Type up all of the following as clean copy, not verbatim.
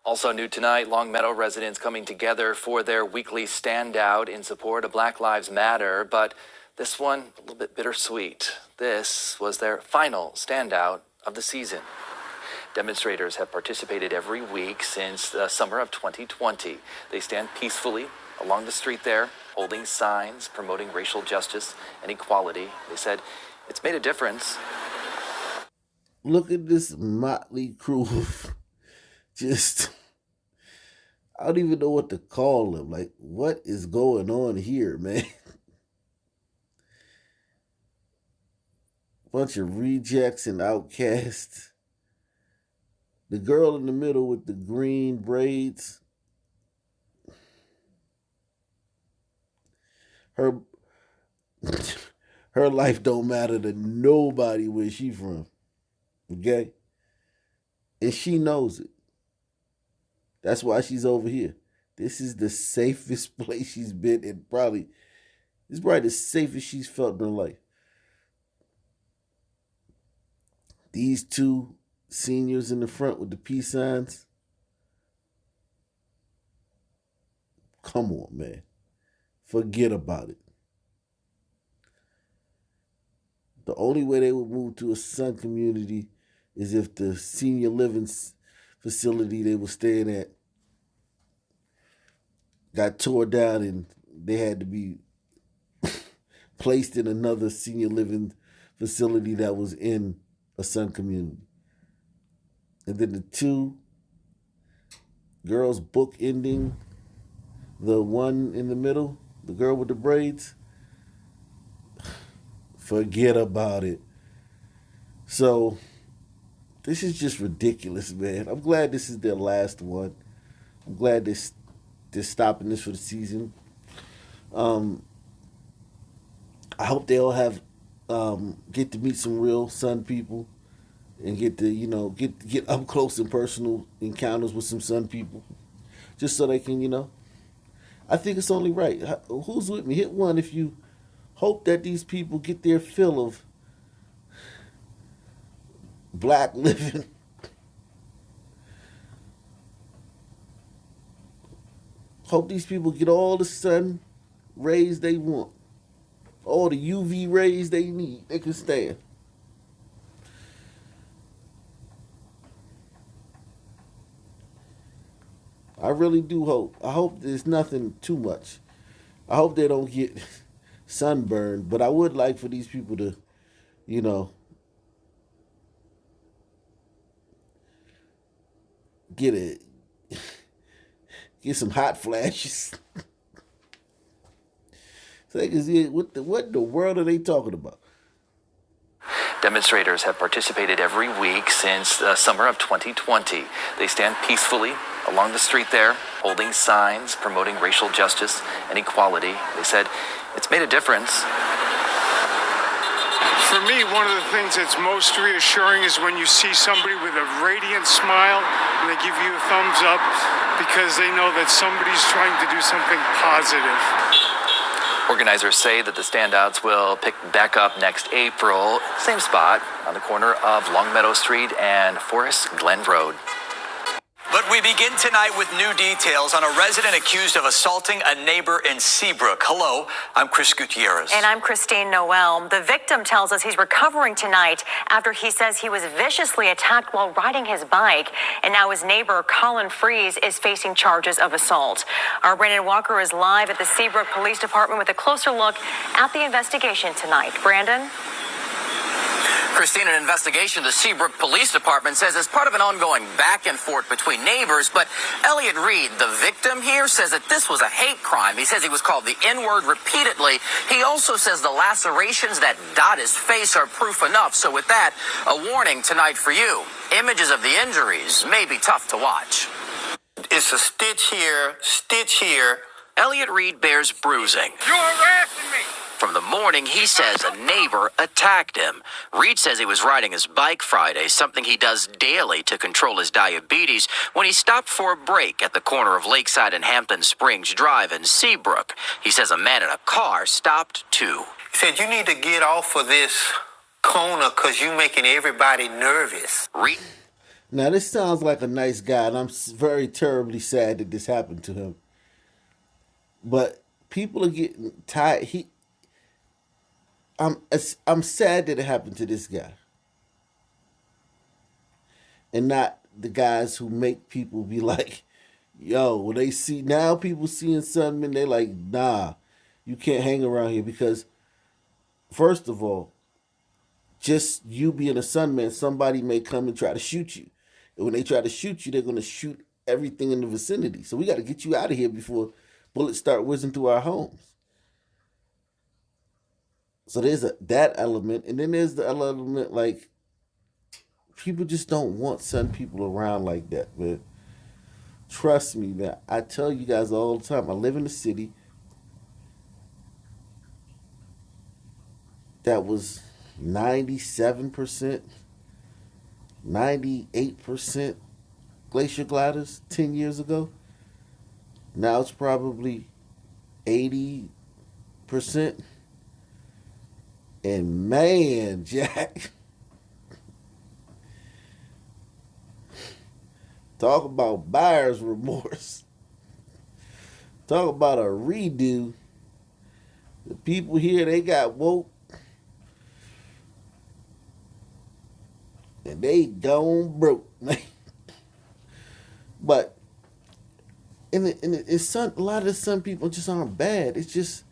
Also new tonight, Longmeadow residents coming together for their weekly standout in support of Black Lives Matter, but this one a little bit bittersweet. This was their final standout of the season. Demonstrators have participated every week since the summer of 2020. They stand peacefully along the street there, holding signs promoting racial justice and equality. They said it's made a difference. Look at this motley crew of just, I don't even know what to call them. Like, what is going on here, man? Bunch of rejects and outcasts. The girl in the middle with the green braids. Her life don't matter to nobody where she from. Okay? And she knows it. That's why she's over here. This is the safest place she's been in. It's probably the safest she's felt in her life. These two seniors in the front with the peace signs. Come on, man. Forget about it. The only way they would move to a Sun community is if the senior living facility they were staying at got tore down and they had to be placed in another senior living facility that was in a Sun community. And then the two girls bookending the one in the middle, the girl with the braids, forget about it. So this is just ridiculous, man. I'm glad this is their last one. I'm glad they're stopping this for the season. I hope they all have get to meet some real Sun people and get to get up close and personal encounters with some Sun people, just so they can I think it's only right. Who's with me? Hit one if you hope that these people get their fill of black living. Hope these people get all the sun rays they want. All the UV rays they need. They can stand. I really do hope. I hope there's nothing too much. I hope they don't get sunburned, but I would like for these people to, get some hot flashes. So they can see what in the world are they talking about? Demonstrators have participated every week since the summer of 2020. They stand peacefully along the street there, holding signs promoting racial justice and equality. They said it's made a difference. For me, one of the things that's most reassuring is when you see somebody with a radiant smile and they give you a thumbs up because they know that somebody's trying to do something positive. Organizers say that the standouts will pick back up next April, same spot on the corner of Longmeadow Street and Forest Glen Road. But we begin tonight with new details on a resident accused of assaulting a neighbor in Seabrook. Hello, I'm Chris Gutierrez. And I'm Christine Noel. The victim tells us he's recovering tonight after he says he was viciously attacked while riding his bike. And now his neighbor, Colin Freeze, is facing charges of assault. Our Brandon Walker is live at the Seabrook Police Department with a closer look at the investigation tonight. Brandon? Christine, an investigation the Seabrook Police Department says is part of an ongoing back and forth between neighbors. But Elliot Reed, the victim here, says that this was a hate crime. He says he was called the N-word repeatedly. He also says the lacerations that dot his face are proof enough. So with that, a warning tonight for you. Images of the injuries may be tough to watch. It's a stitch here. Elliot Reed bears bruising. You're harassing me! From the morning, he says a neighbor attacked him. Reed says he was riding his bike Friday, something he does daily to control his diabetes, when he stopped for a break at the corner of Lakeside and Hampton Springs Drive in Seabrook. He says a man in a car stopped too. He said, you need to get off of this corner because you're making everybody nervous. Now, this sounds like a nice guy, and I'm very terribly sad that this happened to him. But people are getting tired. I'm sad that it happened to this guy, and not the guys who make people be like, yo, when they see now people seeing Sunman, they like, nah, you can't hang around here because, first of all, just you being a Sunman, somebody may come and try to shoot you. And when they try to shoot you, they're going to shoot everything in the vicinity. So we got to get you out of here before bullets start whizzing through our homes. So there's that element. And then there's the element like people just don't want Sun people around like that, man. Trust me, man. I tell you guys all the time, I live in a city that was 97%, 98% glacier gliders 10 years ago. Now it's probably 80%. And man, Jack, talk about buyer's remorse. Talk about a redo. The people here, they got woke. And they gone broke. But it's a lot of the Sun people just aren't bad. It's just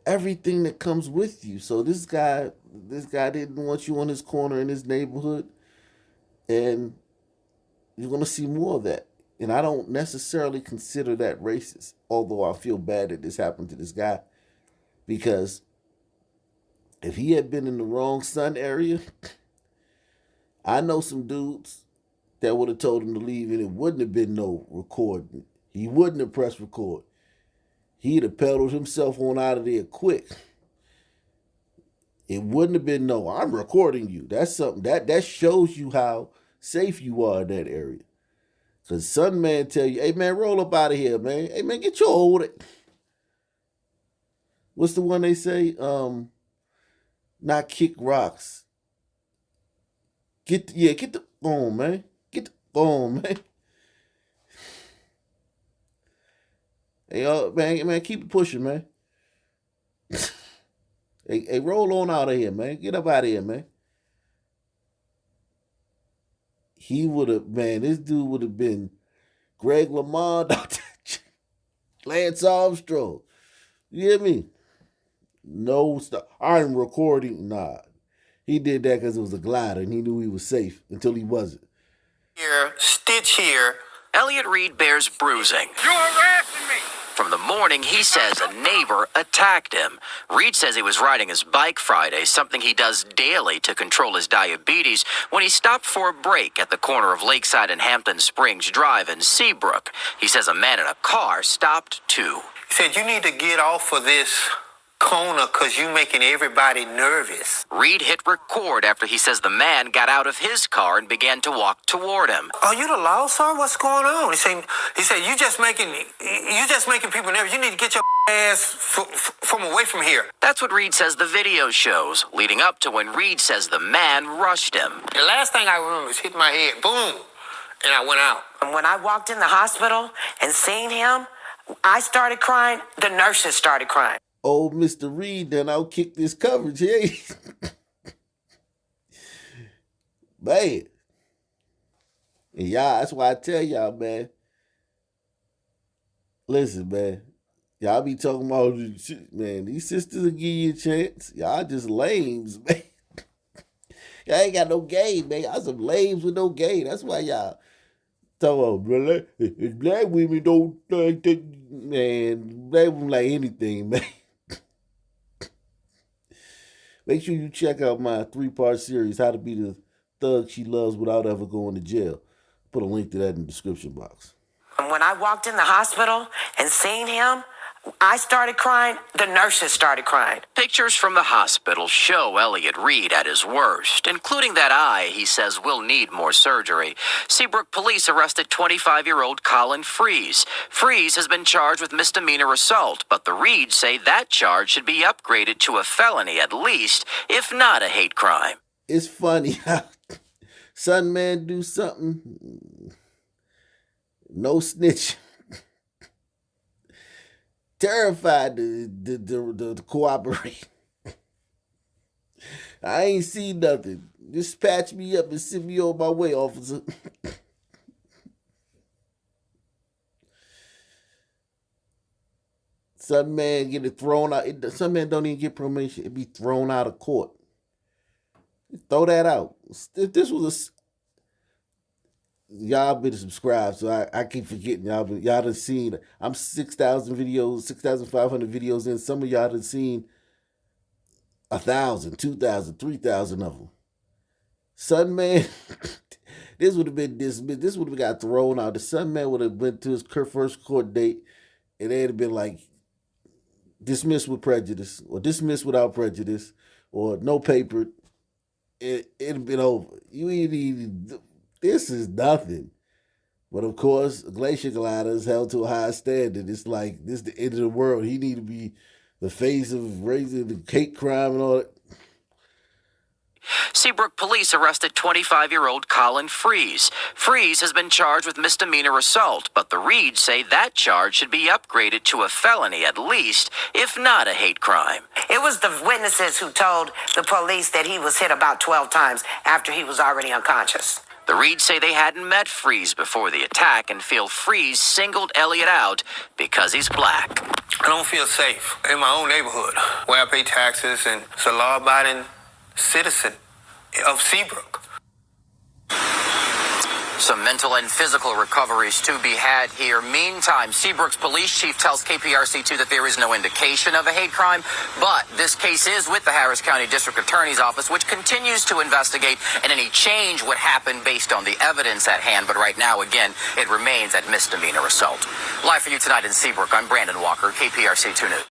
everything that comes with you. So this guy didn't want you on his corner in his neighborhood, and you're gonna see more of that. And I don't necessarily consider that racist, although I feel bad that this happened to this guy, because if he had been in the wrong Sun area, I know some dudes that would have told him to leave, and it wouldn't have been no recording. He wouldn't have pressed record. He'd have pedaled himself on out of there quick. It wouldn't have been no, I'm recording you. That's something that shows you how safe you are in that area. Because some man tell you, hey man, roll up out of here, man. Hey man, get your old. What's the one they say? Not kick rocks. Get the on, man. Get the on, man. Hey, man, keep it pushing, man. hey, roll on out of here, man. Get up out of here, man. He would have, man, this dude would have been Greg LeMond out there. Lance Armstrong. You hear me? No stuff. I'm recording. Nah. He did that because it was a glider and he knew he was safe until he wasn't. Here, stitch here. Elliot Reed bears bruising. You're harassing me! From the morning, he says a neighbor attacked him. Reed says he was riding his bike Friday, something he does daily to control his diabetes, when he stopped for a break at the corner of Lakeside and Hampton Springs Drive in Seabrook. He says a man in a car stopped too. He said, you need to get off of this corner because you're making everybody nervous. Reed hit record after he says the man got out of his car and began to walk toward him. Are you the law, sir? What's going on? He said, you just making people nervous. You need to get your ass from away from here. That's what Reed says the video shows, leading up to when Reed says the man rushed him. The last thing I remember is hitting my head, boom, and I went out. And when I walked in the hospital and seen him, I started crying. The nurses started crying. Old Mr. Reed done outkicked this coverage, hey. Man. And y'all, that's why I tell y'all, man. Listen, man. Y'all be talking about, man, these sisters will give you a chance. Y'all just lames, man. Y'all ain't got no game, man. Y'all some lames with no game. That's why y'all talk about, brother, black women don't like that. Man, black women like anything, man. Make sure you check out my 3-part series, How to Be the Thug She Loves Without Ever Going to Jail. Put a link to that in the description box. And when I walked in the hospital and seen him, I started crying. The nurses started crying. Pictures from the hospital show Elliot Reed at his worst, including that eye he says will need more surgery. Seabrook police arrested 25-year-old Colin Freeze. Freeze has been charged with misdemeanor assault, but the Reeds say that charge should be upgraded to a felony at least, if not a hate crime. It's funny how Son man do something, no snitch. Terrified to cooperate. I ain't seen nothing. Just patch me up and send me on my way, officer. Some man get it thrown out. Some man don't even get permission. It be thrown out of court. Throw that out. If this was y'all been subscribed, so I keep forgetting y'all done seen. I'm 6,000 videos, 6,500 videos in. Some of y'all done seen 1,000, 2,000, 3,000 of them. Son man, this would have been dismissed. This would have got thrown out. The son man would have went to his first court date, and they'd have been like dismissed with prejudice, or dismissed without prejudice, or no paper. It'd have been over. This is nothing. But of course, Glacier Glider is held to a high standard. It's like this is the end of the world. He need to be the face of raising the hate crime and all that. Seabrook police arrested 25-year-old Colin Freeze. Freeze has been charged with misdemeanor assault, but the Reeds say that charge should be upgraded to a felony at least, if not a hate crime. It was the witnesses who told the police that he was hit about 12 times after he was already unconscious. The Reeds say they hadn't met Freeze before the attack and feel Freeze singled Elliott out because he's black. I don't feel safe in my own neighborhood where I pay taxes and it's a law-abiding citizen of Seabrook. Some mental and physical recoveries to be had here. Meantime, Seabrook's police chief tells KPRC2 that there is no indication of a hate crime, but this case is with the Harris County District Attorney's Office, which continues to investigate, and any change would happen based on the evidence at hand. But right now, again, it remains at misdemeanor assault. Live for you tonight in Seabrook, I'm Brandon Walker, KPRC2 News.